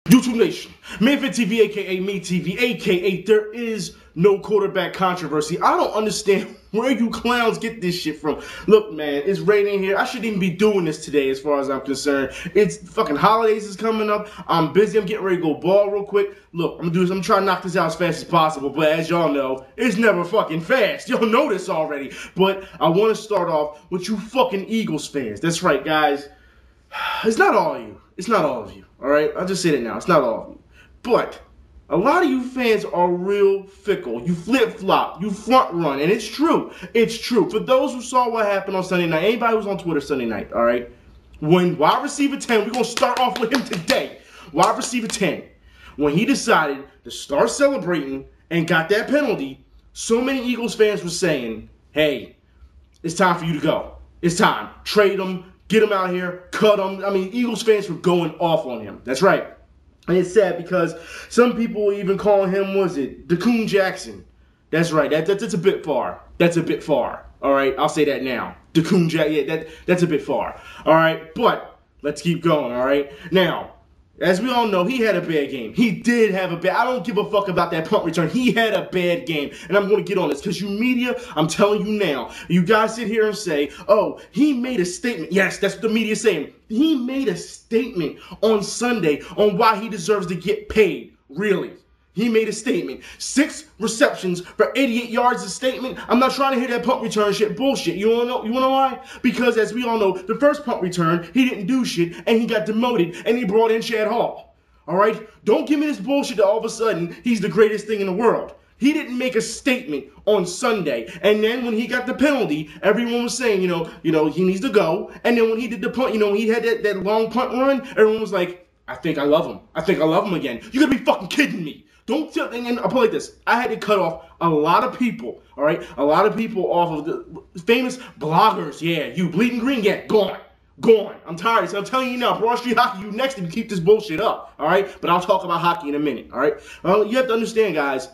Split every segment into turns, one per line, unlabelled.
YouTube Nation, Manfit TV, aka Me TV, aka there is no quarterback controversy. I don't understand where you clowns get this shit from. Look, man, it's raining here. I shouldn't even be doing this today as far as I'm concerned. It's fucking holidays is coming up. I'm busy. I'm getting ready to go ball real quick. Look, I'm gonna try to knock this out as fast as possible, but as y'all know, it's never fucking fast. Y'all know this already. But I want to start off with you fucking Eagles fans. That's right, guys. It's not all of you. It's not all of you. All right? I'll just say that now. It's not all of you. But a lot of you fans are real fickle. You flip-flop. You front-run. And it's true. It's true. For those who saw what happened on Sunday night, anybody who's on Twitter Sunday night, all right? When wide receiver 10, we're going to start off with him today. Wide receiver 10. When he decided to start celebrating and got that penalty, so many Eagles fans were saying, hey, it's time for you to go. It's time. Trade him. Get him out here, cut him. I mean, Eagles fans were going off on him. That's right. And it's sad because some people even calling him, was it, DeCoon Jackson. That's right. That's a bit far. That's a bit far. All right, I'll say that now. DeCoon Jackson, yeah, that's a bit far. All right, but let's keep going, all right? Now, as we all know, he had a bad game. He did have a bad. I don't give a fuck about that punt return. He had a bad game. And I'm going to get on this because you media, I'm telling you now, you guys sit here and say, oh, he made a statement. Yes, that's what the media is saying. He made a statement on Sunday on why he deserves to get paid. Really? He made a statement. 6 receptions for 88 yards is a statement. I'm not trying to hear that punt return shit bullshit. You wanna know why? Because as we all know, the first punt return, he didn't do shit and he got demoted and he brought in Chad Hall. All right? Don't give me this bullshit that all of a sudden he's the greatest thing in the world. He didn't make a statement on Sunday. And then when he got the penalty, everyone was saying, you know, he needs to go. And then when he did the punt, when he had that long punt run, everyone was like, I think I love him. I think I love him again. You gotta be fucking kidding me. Don't tell, and I'll put it like this. I had to cut off a lot of people, all right? A lot of people off of the famous bloggers. Yeah, you Bleeding Green, yeah, gone. Gone. I'm tired. So I'm telling you now, Broad Street Hockey, you next if you keep this bullshit up, all right? But I'll talk about hockey in a minute, all right? You have to understand, guys,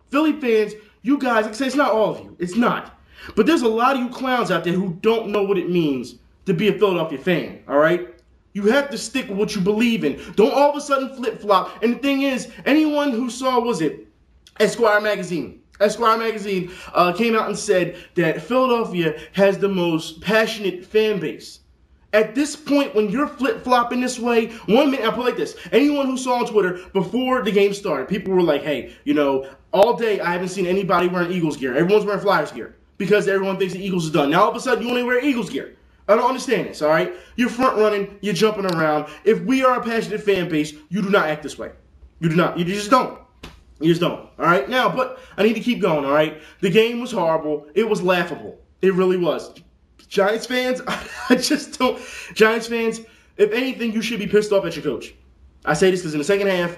Philly fans, you guys, like I say, it's not all of you. It's not. But there's a lot of you clowns out there who don't know what it means to be a Philadelphia fan, all right? You have to stick with what you believe in. Don't all of a sudden flip-flop. And the thing is, anyone who saw, was it, Esquire magazine came out and said that Philadelphia has the most passionate fan base. At this point, when you're flip-flopping this way, 1 minute, I'll put it like this. Anyone who saw on Twitter before the game started, people were like, hey, all day I haven't seen anybody wearing Eagles gear. Everyone's wearing Flyers gear because everyone thinks the Eagles is done. Now all of a sudden, you only wear Eagles gear. I don't understand this, all right? You're front running, you're jumping around. If we are a passionate fan base, you do not act this way. You do not. You just don't. You just don't, all right? Now, but I need to keep going, all right? The game was horrible. It was laughable. It really was. Giants fans, I just don't. Giants fans, if anything, you should be pissed off at your coach. I say this because in the second half,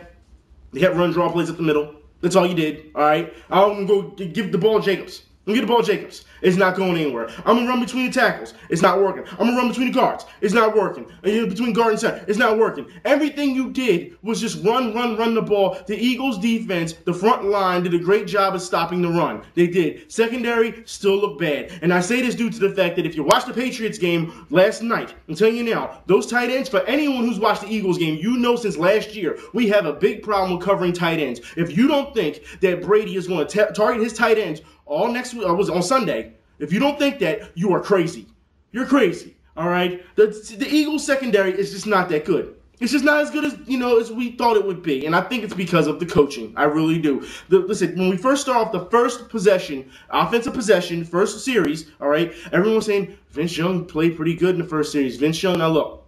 they kept run draw plays up the middle. That's all you did, all right? I'm going to go give the ball to Jacobs. I'm going to get the ball to Jacobs. It's not going anywhere. I'm going to run between the tackles. It's not working. I'm going to run between the guards. It's not working. Between guard and center. It's not working. Everything you did was just run the ball. The Eagles defense, the front line, did a great job of stopping the run. They did. Secondary still looked bad. And I say this due to the fact that if you watched the Patriots game last night, I'm telling you now, those tight ends, for anyone who's watched the Eagles game, you know since last year, we have a big problem with covering tight ends. If you don't think that Brady is going to target his tight ends all next week, or was it on Sunday? If you don't think that, you are crazy. You're crazy, all right? The Eagles secondary is just not that good. It's just not as good as, as we thought it would be. And I think it's because of the coaching. I really do. Listen, when we first start off the first possession, offensive possession, first series, all right, everyone was saying Vince Young played pretty good in the first series. Vince Young, now look.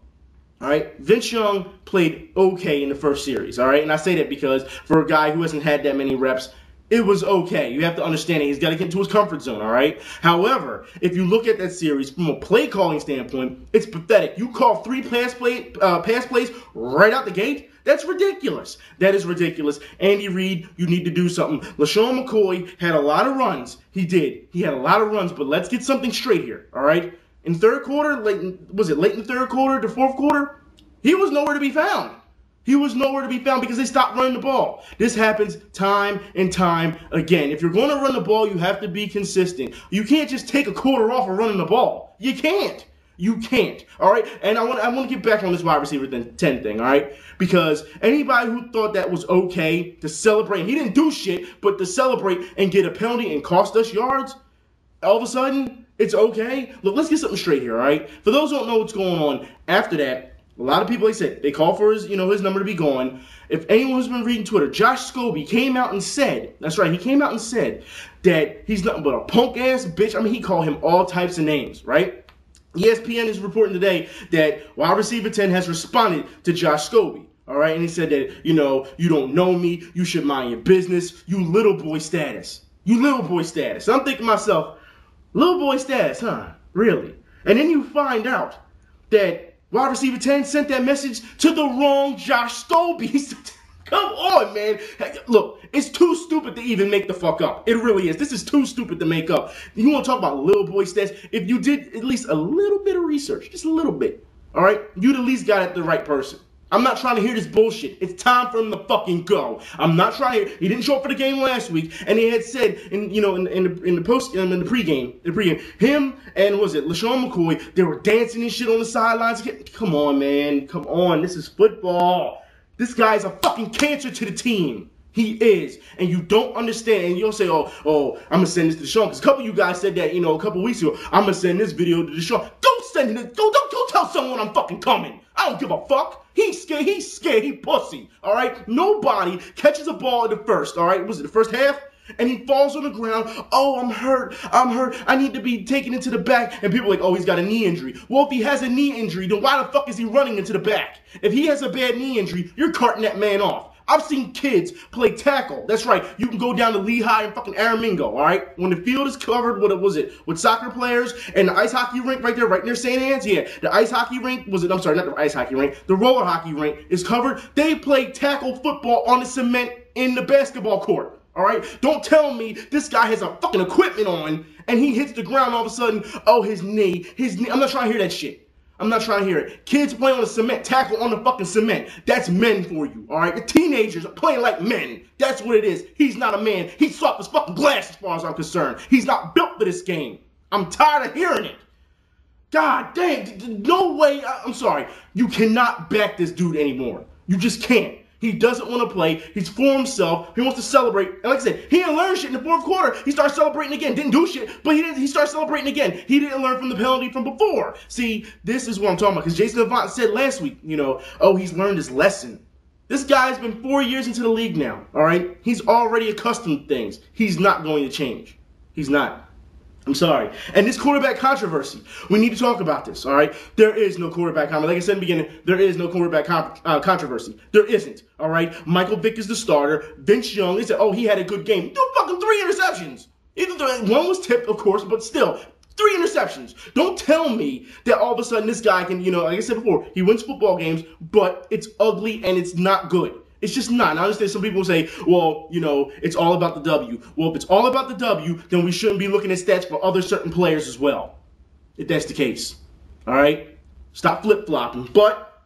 All right, Vince Young played okay in the first series, all right? And I say that because for a guy who hasn't had that many reps, it was okay. You have to understand it. He's got to get into his comfort zone, all right? However, if you look at that series from a play calling standpoint, it's pathetic. You call 3 pass plays right out the gate? That's ridiculous. That is ridiculous. Andy Reid, you need to do something. LaShawn McCoy had a lot of runs. He did. He had a lot of runs, but let's get something straight here, all right? In third quarter, late in the third quarter to fourth quarter? He was nowhere to be found. He was nowhere to be found because they stopped running the ball. This happens time and time again. If you're going to run the ball, you have to be consistent. You can't just take a quarter off of running the ball. You can't. You can't, all right? And I want to get back on this wide receiver 10 thing, all right? Because anybody who thought that was okay to celebrate, he didn't do shit, but to celebrate and get a penalty and cost us yards, all of a sudden, it's okay? Look, let's get something straight here, all right? For those who don't know what's going on, after that, a lot of people, like I said, they call for his number to be gone. If anyone who's been reading Twitter, Josh Scobie came out and said, that's right, he came out and said that he's nothing but a punk-ass bitch. I mean, he called him all types of names, right? ESPN is reporting today that wide receiver 10 has responded to Josh Scobie, all right? And he said that, you don't know me, you should mind your business, you little boy status. You little boy status. And I'm thinking to myself, little boy status, huh? Really? And then you find out that wide receiver 10 sent that message to the wrong Josh Scobie. Come on, man. Look, it's too stupid to even make the fuck up. It really is. This is too stupid to make up. You want to talk about little boy stats? If you did at least a little bit of research, just a little bit, all right, you'd at least got at the right person. I'm not trying to hear this bullshit. It's time for him to fucking go. I'm not trying to hear. He didn't show up for the game last week, and he had said in the pregame, him and LaShawn McCoy, they were dancing and shit on the sidelines. Come on, man. Come on. This is football. This guy's a fucking cancer to the team. He is. And you don't understand. And you'll say, oh, I'm going to send this to Deshaun. Because a couple of you guys said that, a couple weeks ago. I'm going to send this video to Deshaun. Don't send it. Don't tell someone I'm fucking coming. I don't give a fuck. He's scared. He's scared. He pussy. All right? Nobody catches a ball in the first. All right? Was it the first half? And he falls on the ground. Oh, I'm hurt. I need to be taken into the back. And people are like, oh, he's got a knee injury. Well, if he has a knee injury, then why the fuck is he running into the back? If he has a bad knee injury, you're carting that man off. I've seen kids play tackle. That's right. You can go down to Lehigh and fucking Aramingo, all right? When the field is covered, with soccer players and the ice hockey rink right near St. Anne's? Yeah, the ice hockey rink, not the ice hockey rink, the roller hockey rink is covered. They play tackle football on the cement in the basketball court, all right? Don't tell me this guy has a fucking equipment on and he hits the ground all of a sudden, oh, his knee. I'm not trying to hear that shit. I'm not trying to hear it. Kids playing on the cement, tackle on the fucking cement. That's men for you, all right? The teenagers are playing like men. That's what it is. He's not a man. He's soft as fucking glass as far as I'm concerned. He's not built for this game. I'm tired of hearing it. God dang, no way. I'm sorry. You cannot back this dude anymore. You just can't. He doesn't want to play. He's for himself. He wants to celebrate. And like I said, he didn't learn shit in the fourth quarter. He started celebrating again. Didn't do shit, but he started celebrating again. He didn't learn from the penalty from before. See, this is what I'm talking about. Because Jason Avant said last week, oh, he's learned his lesson. This guy's been 4 years into the league now, all right? He's already accustomed to things. He's not going to change. He's not. I'm sorry. And this quarterback controversy, we need to talk about this, all right? There is no quarterback controversy. Like I said in the beginning, there is no quarterback controversy. There isn't, all right? Michael Vick is the starter. Vince Young, they said, oh, he had a good game. Dude, fucking 3 interceptions. One was tipped, of course, but still, 3 interceptions. Don't tell me that all of a sudden this guy can, like I said before, he wins football games, but it's ugly and it's not good. It's just not. And I understand some people say, well, it's all about the W. Well, if it's all about the W, then we shouldn't be looking at stats for other certain players as well. If that's the case. All right? Stop flip-flopping. But,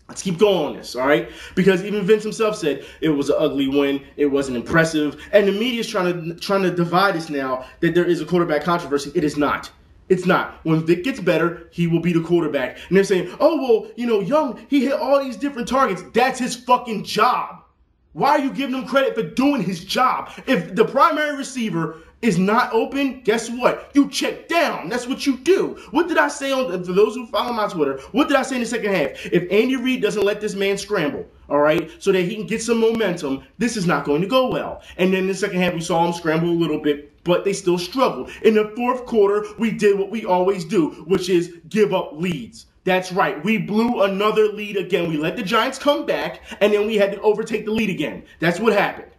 let's keep going on this, all right? Because even Vince himself said it was an ugly win. It wasn't impressive. And the media's trying to divide us now that there is a quarterback controversy. It is not. It's not. When Vic gets better, he will be the quarterback. And they're saying, oh, well, Young, he hit all these different targets. That's his fucking job. Why are you giving him credit for doing his job? If the primary receiver is not open, guess what? You check down. That's what you do. What did I say for those who follow my Twitter, what did I say in the second half? If Andy Reid doesn't let this man scramble, all right, so that he can get some momentum, this is not going to go well. And then in the second half, we saw him scramble a little bit, but they still struggled. In the fourth quarter, we did what we always do, which is give up leads. That's right. We blew another lead again. We let the Giants come back, and then we had to overtake the lead again. That's what happened.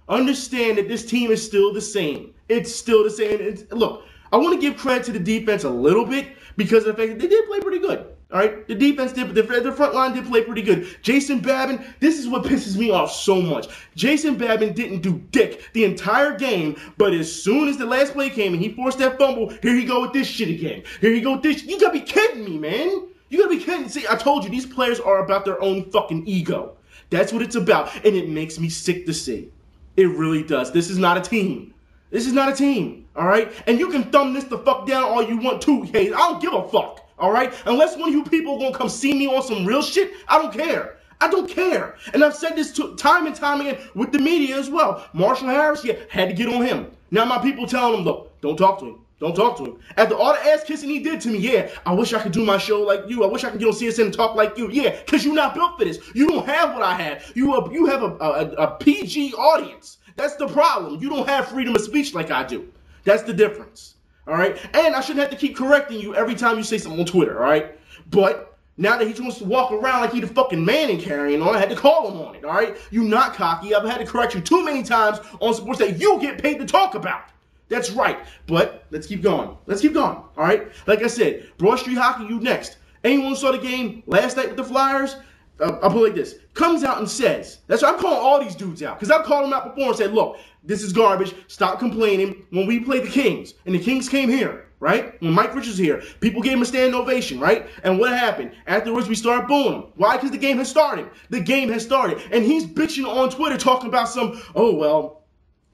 Understand that this team is still the same. It's still the same. Look, I want to give credit to the defense a little bit because of the fact that they did play pretty good. All right, the defense did, but the front line did play pretty good. Jason Babin, this is what pisses me off so much. Jason Babin didn't do dick the entire game, but as soon as the last play came and he forced that fumble, here he go with this shit again. Here he go with this. You gotta be kidding me, man. You gotta be kidding. See, I told you, these players are about their own fucking ego. That's what it's about, and it makes me sick to see. It really does. This is not a team. This is not a team, all right? And you can thumb this the fuck down all you want to, Hayes. I don't give a fuck, all right? Unless one of you people gonna come see me on some real shit, I don't care. I don't care. And I've said this time and time again with the media as well. Marshall Harris, yeah, had to get on him. Now my people telling him, look, don't talk to him. Don't talk to him. After all the ass kissing he did to me, yeah, I wish I could do my show like you. I wish I could get on CSN and talk like you. Yeah, because you're not built for this. You don't have what I have. You have a PG audience. That's the problem. You don't have freedom of speech like I do. That's the difference. All right? And I shouldn't have to keep correcting you every time you say something on Twitter. All right? But now that he wants to walk around like he the fucking man and carrying on, I had to call him on it. All right? You not cocky. I've had to correct you too many times on sports that you get paid to talk about. That's right. But let's keep going. Let's keep going. All right? Like I said, Broad Street Hockey, you next. Anyone who saw the game last night with the Flyers? I'll put it like this. Comes out and says, that's why I'm calling all these dudes out. Because I've called them out before and said, look, this is garbage. Stop complaining. When we played the Kings, and the Kings came here, right? When Mike Richards was here, people gave him a standing ovation, right? And what happened? Afterwards, we started booing him. Why? Because the game has started. The game has started. And he's bitching on Twitter talking about some, oh, well,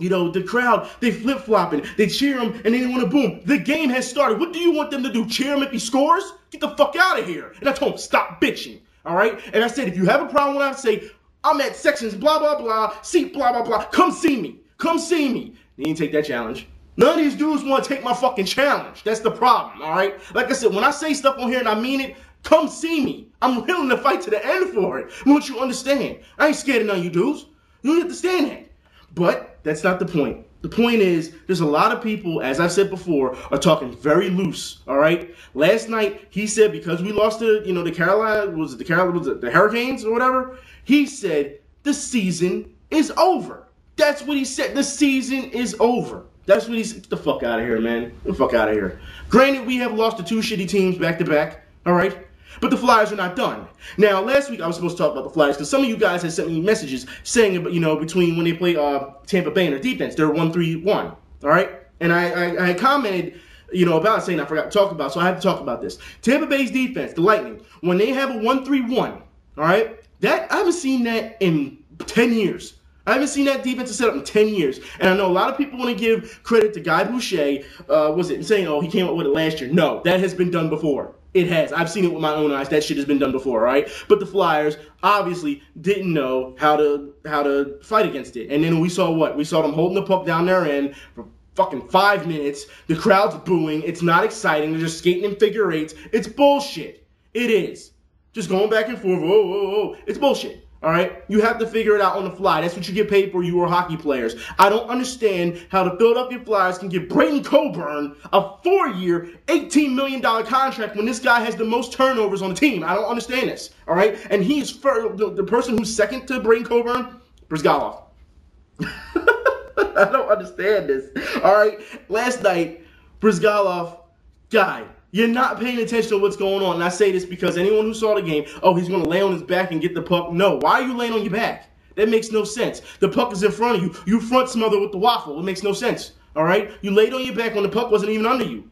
you know, the crowd, they flip-flopping. They cheer him, and they didn't want to boo him. The game has started. What do you want them to do? Cheer him if he scores? Get the fuck out of here. And I told him, stop bitching. All right? And I said, if you have a problem when I say, I'm at sections, blah, blah, blah, seat, blah, blah, blah, come see me. Come see me. He didn't take that challenge. None of these dudes want to take my fucking challenge. That's the problem, all right? Like I said, when I say stuff on here and I mean it, come see me. I'm willing to fight to the end for it. I want you to understand. I ain't scared of none of you dudes. You don't understand that. But that's not the point. The point is, there's a lot of people, as I've said before, are talking very loose, all right? Last night, he said because we lost to, you know, the Hurricanes or whatever, he said the season is over. That's what he said. The season is over. That's what he said. Get the fuck out of here, man. Get the fuck out of here. Granted, we have lost to two shitty teams back-to-back, all right? But the Flyers are not done. Now, last week I was supposed to talk about the Flyers because some of you guys had sent me messages saying, you know, between when they play Tampa Bay and their defense, they're 1-3-1, all right? And I commented, you know, about saying I forgot to talk about, so I have to talk about this. Tampa Bay's defense, the Lightning, when they have a 1-3-1, all right, that I haven't seen that in 10 years. I haven't seen that defensive setup in 10 years. And I know a lot of people want to give credit to Guy Boucher, saying, oh, he came up with it last year. No, that has been done before. It has. I've seen it with my own eyes. That shit has been done before, right? But the Flyers obviously didn't know how to fight against it. And then we saw what? We saw them holding the puck down their end for fucking 5 minutes. The crowd's booing. It's not exciting. They're just skating in figure eights. It's bullshit. It is. Just going back and forth. Whoa, whoa, whoa. It's bullshit. All right? You have to figure it out on the fly. That's what you get paid for. You are hockey players. I don't understand how the Philadelphia Flyers can give Braden Coburn a 4-year, $18 million contract when this guy has the most turnovers on the team. I don't understand this. All right? And he's the person who's second to Braden Coburn, Brizgalov. I don't understand this. All right? Last night, Brizgalov, guy, you're not paying attention to what's going on. And I say this because anyone who saw the game, oh, he's going to lay on his back and get the puck. No. Why are you laying on your back? That makes no sense. The puck is in front of you. You front smother with the waffle. It makes no sense. All right? You laid on your back when the puck wasn't even under you.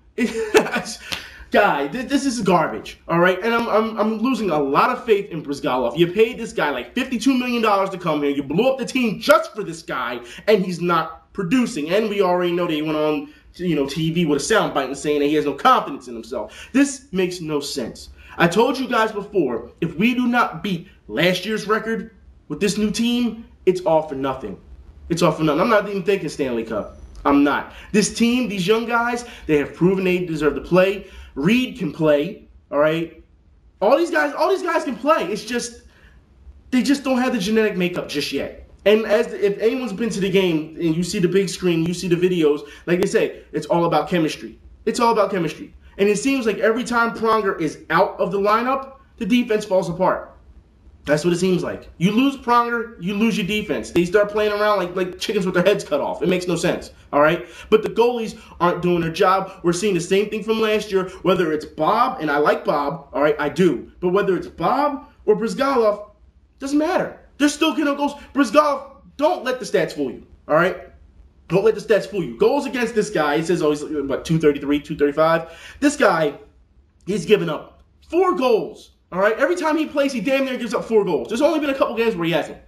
Guy, this is garbage. All right? And I'm losing a lot of faith in Brizgalov. You paid this guy like $52 million to come here. You blew up the team just for this guy, and he's not producing. And we already know that he went on TV with a soundbite and saying that he has no confidence in himself. This makes no sense. I told you guys before, if we do not beat last year's record with this new team, it's all for nothing. It's all for nothing. I'm not even thinking Stanley Cup. I'm not. This team, these young guys, they have proven they deserve to play. Reed can play, all right? All these guys can play. It's just, they just don't have the genetic makeup just yet. And if anyone's been to the game and you see the big screen, you see the videos, like they say, it's all about chemistry. It's all about chemistry. And it seems like every time Pronger is out of the lineup, the defense falls apart. That's what it seems like. You lose Pronger, you lose your defense. They start playing around like chickens with their heads cut off. It makes no sense, all right? But the goalies aren't doing their job. We're seeing the same thing from last year, whether it's Bob, and I like Bob, all right, I do. But whether it's Bob or Brizgalov, doesn't matter. They're still getting goals. Brizgalov, don't let the stats fool you, all right? Don't let the stats fool you. Goals against this guy, he says, oh, he's, what, 233, 235? This guy, he's given up 4 goals, all right? Every time he plays, he damn near gives up 4 goals. There's only been a couple games where he hasn't.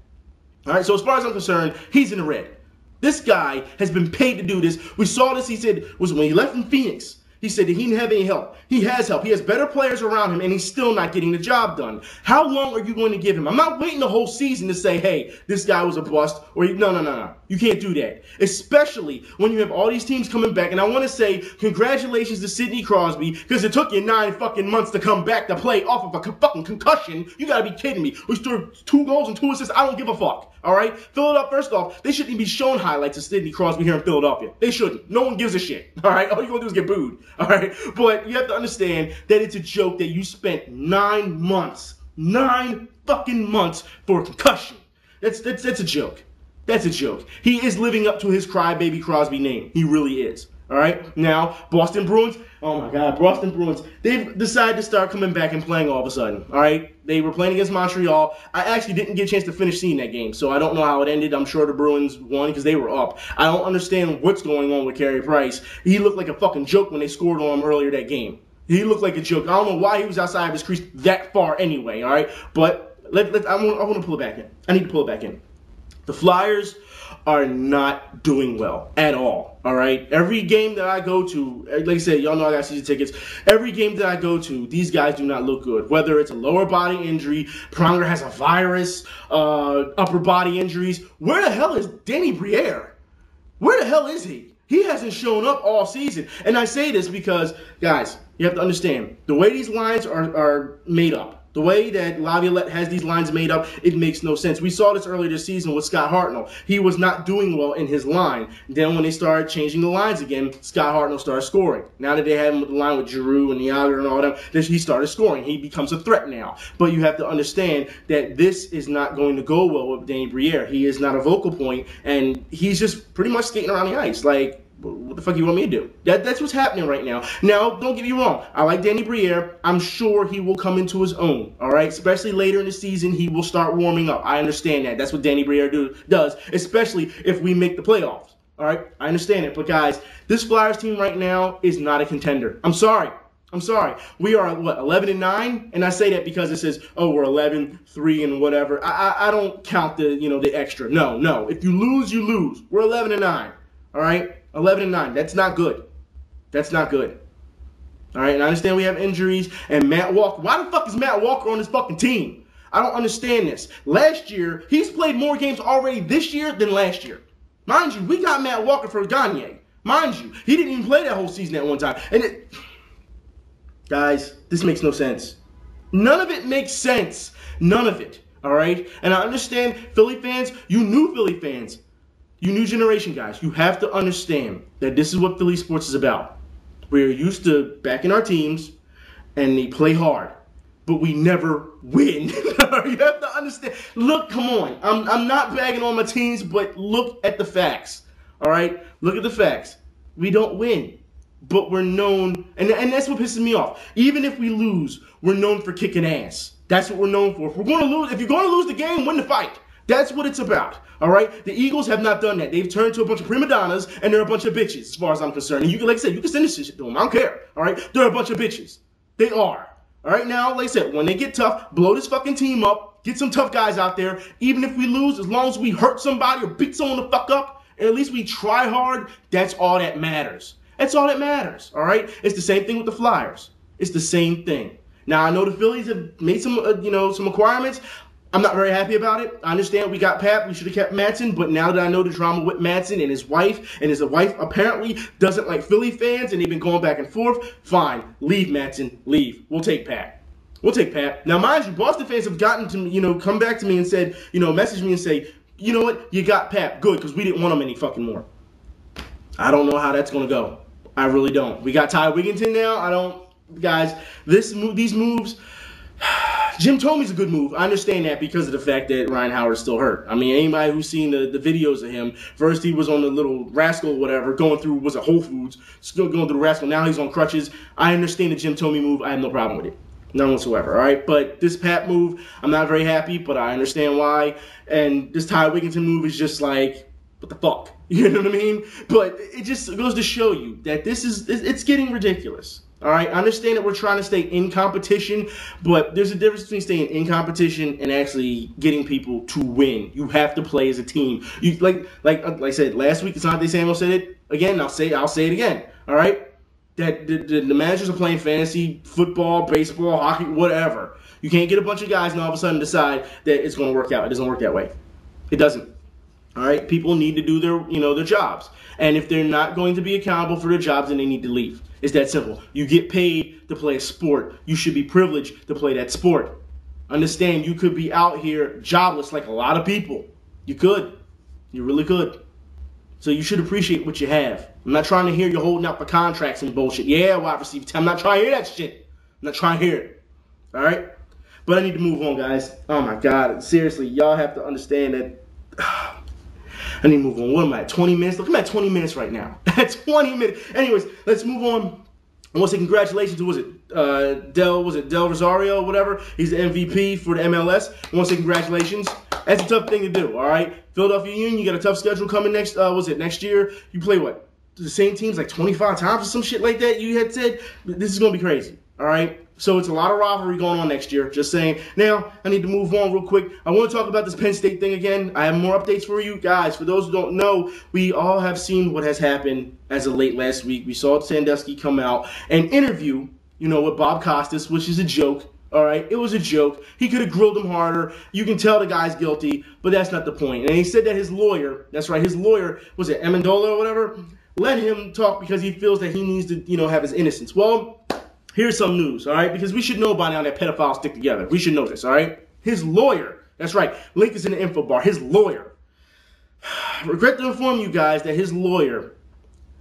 All right, so as far as I'm concerned, he's in the red. This guy has been paid to do this. We saw this, he said, was when he left from Phoenix. He said that he didn't have any help. He has help. He has better players around him, and he's still not getting the job done. How long are you going to give him? I'm not waiting the whole season to say, hey, this guy was a bust. Or no. You can't do that. Especially when you have all these teams coming back. And I want to say congratulations to Sidney Crosby, because it took you 9 fucking months to come back to play off of a fucking concussion. You got to be kidding me. We scored 2 goals and 2 assists. I don't give a fuck. All right? Philadelphia, first off, they shouldn't even be showing highlights of Sidney Crosby here in Philadelphia. They shouldn't. No one gives a shit. All right? All you're going to do is get booed. All right? But you have to understand that it's a joke that you spent 9 months, 9 fucking months for a concussion. That's a joke. That's a joke. He is living up to his crybaby Crosby name. He really is. All right? Now, Boston Bruins, oh my God, Boston Bruins, they've decided to start coming back and playing all of a sudden. All right? They were playing against Montreal. I actually didn't get a chance to finish seeing that game, so I don't know how it ended. I'm sure the Bruins won because they were up. I don't understand what's going on with Carey Price. He looked like a fucking joke when they scored on him earlier that game. He looked like a joke. I don't know why he was outside of his crease that far anyway, all right? But I want to pull it back in. I need to pull it back in. The Flyers are not doing well at all, all right? Every game that I go to, like I said, y'all know I got season tickets. Every game that I go to, these guys do not look good. Whether it's a lower body injury, Pronger has a virus, upper body injuries. Where the hell is Danny Briere? Where the hell is he? He hasn't shown up all season. And I say this because, guys, you have to understand, the way these lines are made up, the way that Laviolette has these lines made up, it makes no sense. We saw this earlier this season with Scott Hartnell. He was not doing well in his line. Then when they started changing the lines again, Scott Hartnell started scoring. Now that they had him with the line with Giroux and Yager and all them, he started scoring. He becomes a threat now. But you have to understand that this is not going to go well with Danny Briere. He is not a vocal point, and he's just pretty much skating around the ice. Like, what the fuck you want me to do? That's what's happening right now. Now, don't get me wrong. I like Danny Briere. I'm sure he will come into his own, all right? Especially later in the season, he will start warming up. I understand that. That's what Danny Briere does, especially if we make the playoffs, all right? I understand it. But, guys, this Flyers team right now is not a contender. I'm sorry. We are, what, 11-9? And I say that because it says, oh, we're 11-3 and whatever. I don't count the, the extra. No. If you lose, you lose. We're 11-9, all right? 11-9. That's not good. That's not good. All right, and I understand we have injuries. And Matt Walker. Why the fuck is Matt Walker on this fucking team? I don't understand this. Last year, he's played more games already this year than last year. Mind you, we got Matt Walker for Gagne. Mind you, he didn't even play that whole season at one time. And guys, this makes no sense. None of it makes sense. None of it. All right? And I understand Philly fans, you new Philly fans. You new generation guys, you have to understand that this is what Philly sports is about. We're used to backing our teams, and they play hard, but we never win. You have to understand. Look, come on. I'm not bagging on my teams, but look at the facts. All right? Look at the facts. We don't win, but we're known, and that's what pisses me off. Even if we lose, we're known for kicking ass. That's what we're known for. If you're going to lose the game, win the fight. That's what it's about, all right? The Eagles have not done that. They've turned to a bunch of prima donnas, and they're a bunch of bitches, as far as I'm concerned. And you can, like I said, you can send this shit to them. I don't care, all right? They're a bunch of bitches. They are. All right, now, like I said, when they get tough, blow this fucking team up, get some tough guys out there. Even if we lose, as long as we hurt somebody or beat someone the fuck up, and at least we try hard, that's all that matters. That's all that matters, all right? It's the same thing with the Flyers. It's the same thing. Now, I know the Phillies have made some, some acquirements. I'm not very happy about it. I understand we got Pap. We should have kept Madsen. But now that I know the drama with Madsen and his wife apparently doesn't like Philly fans, and they've been going back and forth, fine. Leave, Madsen. Leave. We'll take Pap. Now, mind you, Boston fans have gotten to me, come back to me and said, message me and say, you know what? You got Pap. Good, because we didn't want him any fucking more. I don't know how that's going to go. I really don't. We got Ty Wigginton now. Guys, these moves... Jim Tomey's a good move. I understand that because of the fact that Ryan Howard's still hurt. I mean, anybody who's seen the videos of him, first he was on the little Rascal or whatever, going through, was it Whole Foods, still going through the Rascal. Now he's on crutches. I understand the Jim Tomey move. I have no problem with it. None whatsoever, all right? But this Pat move, I'm not very happy, but I understand why. And this Ty Wigginton move is just like, what the fuck? You know what I mean? But it just goes to show you that it's getting ridiculous. All right, I understand that we're trying to stay in competition, but there's a difference between staying in competition and actually getting people to win. You have to play as a team. You like I said last week. Asante Samuel said it again. I'll say it again. All right, that the managers are playing fantasy football, baseball, hockey, whatever. You can't get a bunch of guys and all of a sudden decide that it's going to work out. It doesn't work that way. It doesn't. All right, people need to do their jobs, and if they're not going to be accountable for their jobs, then they need to leave. It's that simple. You get paid to play a sport. You should be privileged to play that sport. Understand, you could be out here jobless like a lot of people. You could. You really could. So you should appreciate what you have. I'm not trying to hear you holding out for contracts and bullshit. Yeah, wide receiver. I'm not trying to hear that shit. I'm not trying to hear it. All right? But I need to move on, guys. Oh, my God. Seriously, y'all have to understand that. I need to move on. What am I at? 20 minutes? Look, I'm at 20 minutes right now. At 20 minutes. Anyways, let's move on. I want to say congratulations to, Del Rosario, whatever. He's the MVP for the MLS. I want to say congratulations. That's a tough thing to do, all right? Philadelphia Union, you got a tough schedule coming next year? You play what? The same teams like 25 times or some shit like that you had said? This is going to be crazy, all right? So it's a lot of rivalry going on next year. Just saying. Now, I need to move on real quick. I want to talk about this Penn State thing again. I have more updates for you guys. For those who don't know, we all have seen what has happened as of late last week. We saw Sandusky come out and interview, with Bob Costas, which is a joke. All right, it was a joke. He could have grilled him harder. You can tell the guy's guilty, but that's not the point. And he said that his lawyer, that's right, his lawyer, was it Amendola or whatever, let him talk because he feels that he needs to, have his innocence. Well, here's some news, all right? Because we should know by now that pedophiles stick together. We should know this, all right? His lawyer, that's right, link is in the info bar, his lawyer. Regret to inform you guys that his lawyer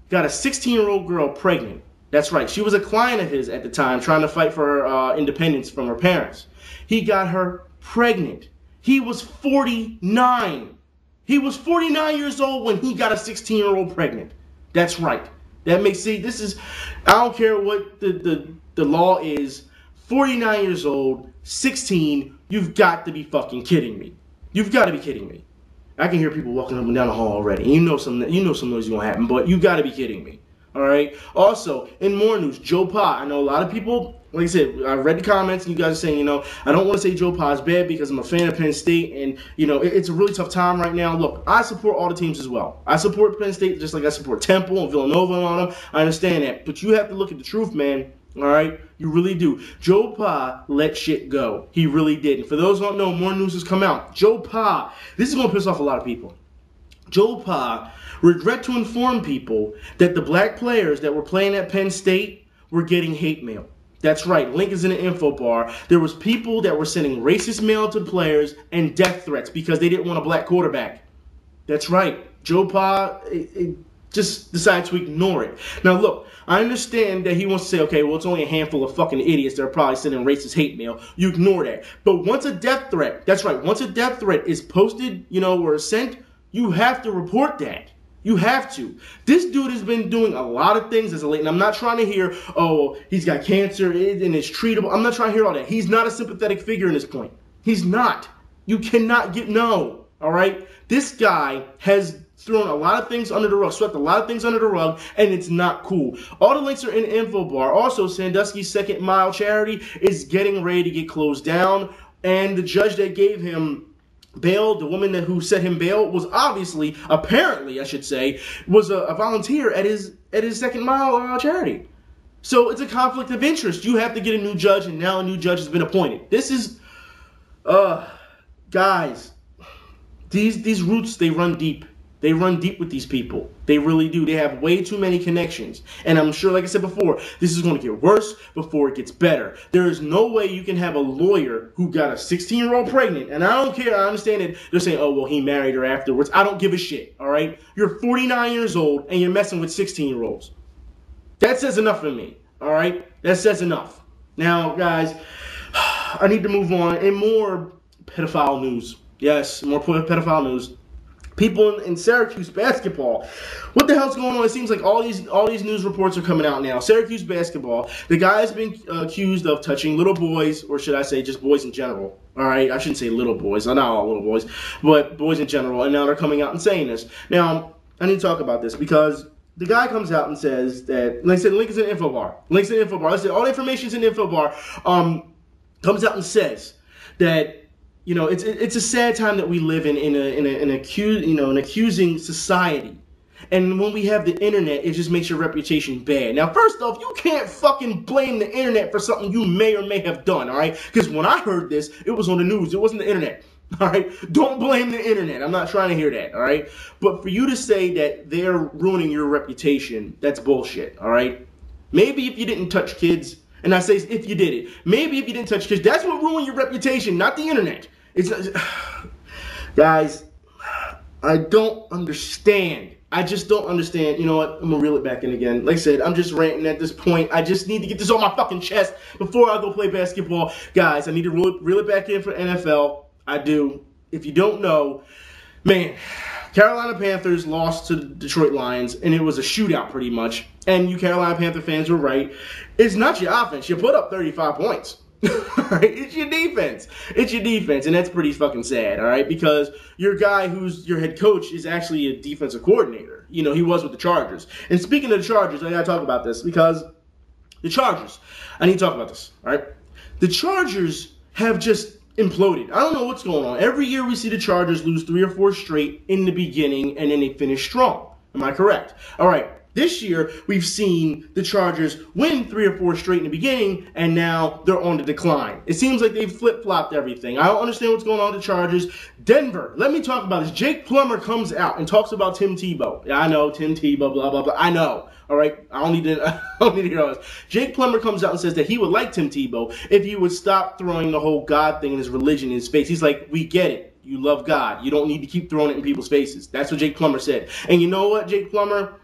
got a 16-year-old girl pregnant. That's right, she was a client of his at the time trying to fight for her independence from her parents. He got her pregnant. He was 49. He was 49 years old when he got a 16-year-old pregnant. That's right. That makes, see, this is, I don't care what the law is, 49 years old, 16, you've got to be fucking kidding me. You've got to be kidding me. I can hear people walking up and down the hall already. And you know some noise is going to happen, but you got to be kidding me. All right? Also, in more news, Joe Pa. I know a lot of people, like I said, I read the comments and you guys are saying, I don't want to say Joe Pa is bad because I'm a fan of Penn State and, it's a really tough time right now. Look, I support all the teams as well. I support Penn State just like I support Temple and Villanova and all them. I understand that. But you have to look at the truth, man. All right? You really do. Joe Pa let shit go. He really did. And for those who don't know, more news has come out. Joe Pa, this is going to piss off a lot of people. Joe Pa regret to inform people that the black players that were playing at Penn State were getting hate mail. That's right. Link is in the info bar. There was people that were sending racist mail to the players and death threats because they didn't want a black quarterback. That's right. Joe Pa just decided to ignore it. Now, look, I understand that he wants to say, okay, well, it's only a handful of fucking idiots that are probably sending racist hate mail. You ignore that. But once a death threat, that's right, once a death threat is posted, or sent, you have to report that. You have to. This dude has been doing a lot of things as of late, and I'm not trying to hear, oh, he's got cancer and it's treatable. I'm not trying to hear all that. He's not a sympathetic figure in this point. He's not. You cannot get, no, all right? This guy has thrown a lot of things under the rug, swept a lot of things under the rug, and it's not cool. All the links are in the info bar. Also, Sandusky's Second Mile charity is getting ready to get closed down, and the judge that gave him bail, the woman who set him bail, was apparently, I should say, was a volunteer at his Second Mile charity. So it's a conflict of interest. You have to get a new judge, and now a new judge has been appointed. This is, guys, these roots, they run deep. They run deep with these people. They really do. They have way too many connections. And I'm sure, like I said before, this is going to get worse before it gets better. There is no way you can have a lawyer who got a 16-year-old pregnant. And I don't care. I understand that they're saying, oh, well, he married her afterwards. I don't give a shit, all right? You're 49 years old and you're messing with 16-year-olds. That says enough for me, all right? That says enough. Now, guys, I need to move on. And more pedophile news. Yes, more pedophile news. People in Syracuse basketball. What the hell's going on? It seems like all these news reports are coming out now. Syracuse basketball. The guy has been accused of touching little boys, or should I say just boys in general. All right, I shouldn't say little boys. Not all little boys, but boys in general. And now they're coming out and saying this. Now, I need to talk about this because the guy comes out and says that, like I said, link is in the info bar. Link's in the info bar. I said all the information's in the info bar. Comes out and says that, you know, it's a sad time that we live in an accusing society. And when we have the internet, it just makes your reputation bad. Now, first off, you can't fucking blame the internet for something you may or may have done, all right? Because when I heard this, it was on the news. It wasn't the internet, all right? Don't blame the internet. I'm not trying to hear that, all right? But for you to say that they're ruining your reputation, that's bullshit, all right? Maybe if you didn't touch kids, and I say if you did it, maybe if you didn't touch kids, that's what ruined your reputation, not the internet. It's guys, I don't understand. I just don't understand. You know what? I'm going to reel it back in again. Like I said, I'm just ranting at this point. I just need to get this on my fucking chest before I go play basketball. Guys, I need to reel it back in for NFL. I do. If you don't know, man, Carolina Panthers lost to the Detroit Lions, and it was a shootout pretty much. And you Carolina Panther fans were right. It's not your offense. You put up 35 points. It's your defense. It's your defense, and that's pretty fucking sad, all right? Because your guy who's your head coach is actually a defensive coordinator. You know, he was with the Chargers. And speaking of the Chargers, I gotta talk about this because the Chargers, I need to talk about this, all right? The Chargers have just imploded. I don't know what's going on. Every year we see the Chargers lose 3 or 4 straight in the beginning, and then they finish strong. Am I correct? All right. This year, we've seen the Chargers win 3 or 4 straight in the beginning, and now they're on the decline. It seems like they've flip-flopped everything. I don't understand what's going on with the Chargers. Denver, let me talk about this. Jake Plummer comes out and talks about Tim Tebow. Yeah, I know, Tim Tebow, blah, blah, blah. I know, all right? I don't need to hear all this. Jake Plummer comes out and says that he would like Tim Tebow if he would stop throwing the whole God thing and his religion in his face. He's like, we get it. You love God. You don't need to keep throwing it in people's faces. That's what Jake Plummer said. And you know what, Jake Plummer?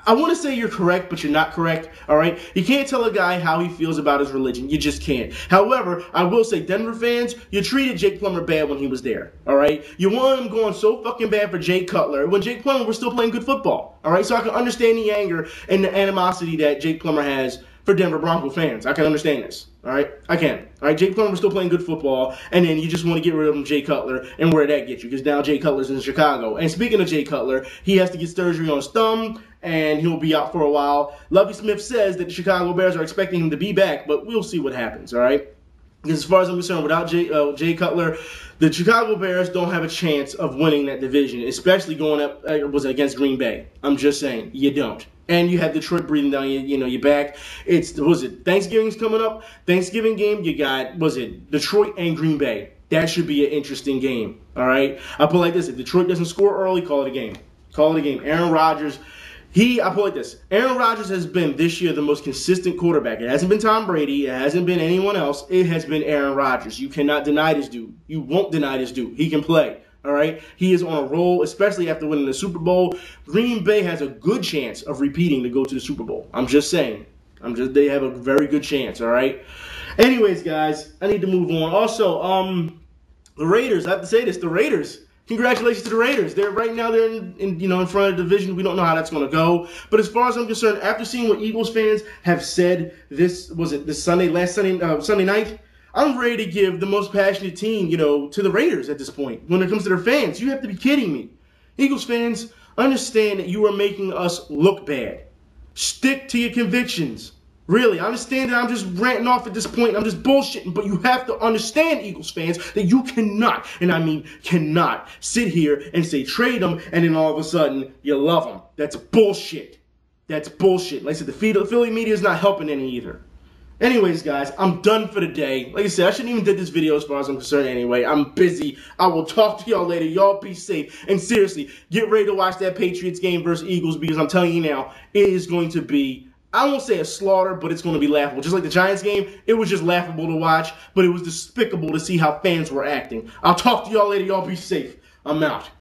I want to say you're correct, but you're not correct, all right? You can't tell a guy how he feels about his religion. You just can't. However, I will say, Denver fans, you treated Jake Plummer bad when he was there, all right? You wanted him going so fucking bad for Jay Cutler when Jake Plummer was still playing good football, all right? So I can understand the anger and the animosity that Jake Plummer has for Denver Bronco fans. I can understand this, all right? I can. All right, Jake Plummer was still playing good football, and then you just want to get rid of him, Jay Cutler, and where did that get you? Because now Jay Cutler's in Chicago. And speaking of Jay Cutler, he has to get surgery on his thumb, and he'll be out for a while. Lovie Smith says that the Chicago Bears are expecting him to be back, but we'll see what happens, all right? Because as far as I'm concerned, without Jay Cutler, the Chicago Bears don't have a chance of winning that division, especially going up against Green Bay. I'm just saying, you don't. And you have Detroit breathing down your back. Thanksgiving's coming up. Thanksgiving game, you got, Detroit and Green Bay. That should be an interesting game, all right? I put it like this. If Detroit doesn't score early, call it a game. Call it a game. Aaron Rodgers, I put it like this. Aaron Rodgers has been this year the most consistent quarterback. It hasn't been Tom Brady. It hasn't been anyone else. It has been Aaron Rodgers. You cannot deny this dude. You won't deny this dude. He can play. All right, he is on a roll, especially after winning the Super Bowl. Green Bay has a good chance of repeating to go to the Super Bowl. I'm just saying. They have a very good chance. All right. Anyways, guys, I need to move on. Also, the Raiders. I have to say this: the Raiders. Congratulations to the Raiders. They're in front of the division. We don't know how that's going to go. But as far as I'm concerned, after seeing what Eagles fans have said, last Sunday night. I'm ready to give the most passionate team, to the Raiders at this point. When it comes to their fans, you have to be kidding me. Eagles fans, understand that you are making us look bad. Stick to your convictions. Really, I understand that I'm just ranting off at this point. I'm just bullshitting. But you have to understand, Eagles fans, that you cannot, and I mean cannot, sit here and say trade them, and then all of a sudden you love them. That's bullshit. That's bullshit. Like I said, the Philly media is not helping any either. Anyways, guys, I'm done for the day. Like I said, I shouldn't even did this video as far as I'm concerned anyway. I'm busy. I will talk to y'all later. Y'all be safe. And seriously, get ready to watch that Patriots game versus Eagles because I'm telling you now, it is going to be, I won't say a slaughter, but it's going to be laughable. Just like the Giants game, it was just laughable to watch, but it was despicable to see how fans were acting. I'll talk to y'all later. Y'all be safe. I'm out.